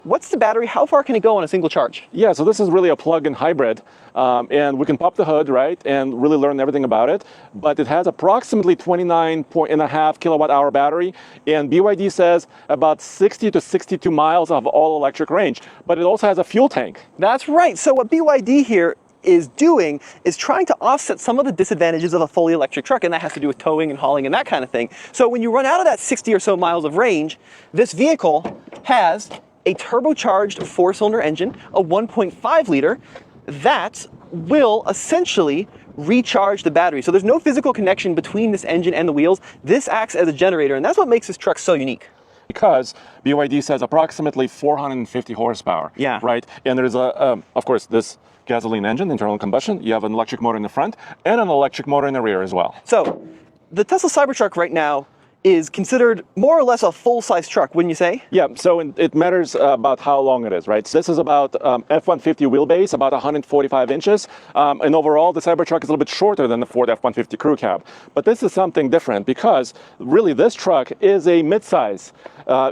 What's the battery? How far can it go on a single charge? Yeah, so this is really a plug-in hybrid, and we can pop the hood, right, and really learn everything about it. But it has approximately 29.5 kilowatt-hour battery, and BYD says about 60 to 62 miles of all-electric range. But it also has a fuel tank. That's right. So what BYD here is doing is trying to offset some of the disadvantages of a fully electric truck, and that has to do with towing and hauling and that kind of thing. So when you run out of that 60 or so miles of range, this vehicle has a turbocharged 4-cylinder engine, a 1.5 liter, that will essentially recharge the battery. So there's no physical connection between this engine and the wheels. This acts as a generator, and that's what makes this truck so unique. Because BYD says approximately 450 horsepower. Yeah. Right? And there's of course, this gasoline engine, internal combustion. You have an electric motor in the front and an electric motor in the rear as well. So the Tesla Cybertruck right now is considered more or less a full-size truck, wouldn't you say? Yeah, so it matters about how long it is, right? So this is about F-150 wheelbase, about 145 inches. And overall, the Cybertruck is a little bit shorter than the Ford F-150 crew cab. But this is something different because really this truck is a midsize.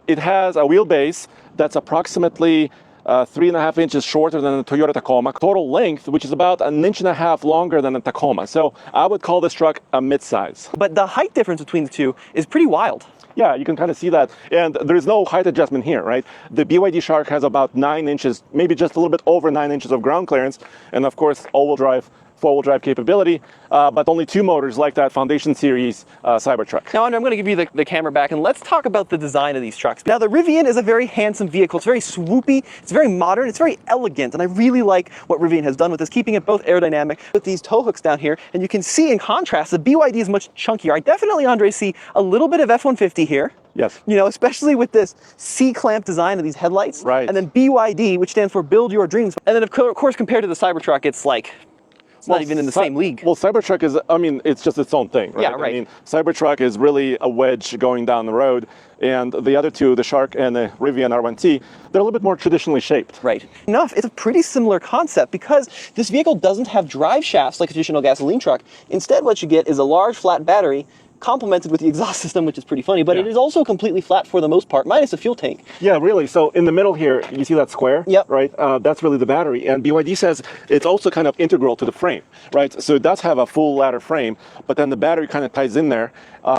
It has a wheelbase that's approximately 3.5 inches shorter than the Toyota Tacoma. Total length, which is about 1.5 inches longer than the Tacoma. So I would call this truck a midsize. But the height difference between the two is pretty wild. Yeah, you can kind of see that. And there's no height adjustment here, right? The BYD Shark has about 9 inches, maybe just a little bit over 9 inches of ground clearance. And of course, all-wheel drive, four-wheel drive capability, but only 2 motors like that Foundation Series Cybertruck. Now, Andre, I'm going to give you the camera back, and let's talk about the design of these trucks. Now, the Rivian is a very handsome vehicle. It's very swoopy, it's very modern, it's very elegant, and I really like what Rivian has done with this, keeping it both aerodynamic with these tow hooks down here. And you can see in contrast, the BYD is much chunkier. I definitely, Andre, see a little bit of F-150 here. Yes. You know, especially with this C-clamp design of these headlights. Right. And then BYD, which stands for Build Your Dreams. And then, of course, compared to the Cybertruck, it's like, it's not even in the same league. Well, Cybertruck is, I mean, it's just its own thing, right? Yeah, right. I mean, Cybertruck is really a wedge going down the road, and the other two, the Shark and the Rivian R1T, they're a little bit more traditionally shaped. Right. Enough, it's a pretty similar concept because this vehicle doesn't have drive shafts like a traditional gasoline truck. Instead, what you get is a large flat battery complemented with the exhaust system, which is pretty funny, but Yeah. it is also completely flat for the most part, minus a fuel tank. Yeah, really. So in the middle here, you see that square? Yep. Right? That's really the battery. And BYD says it's also kind of integral to the frame, right? So it does have a full ladder frame, but then the battery kind of ties in there.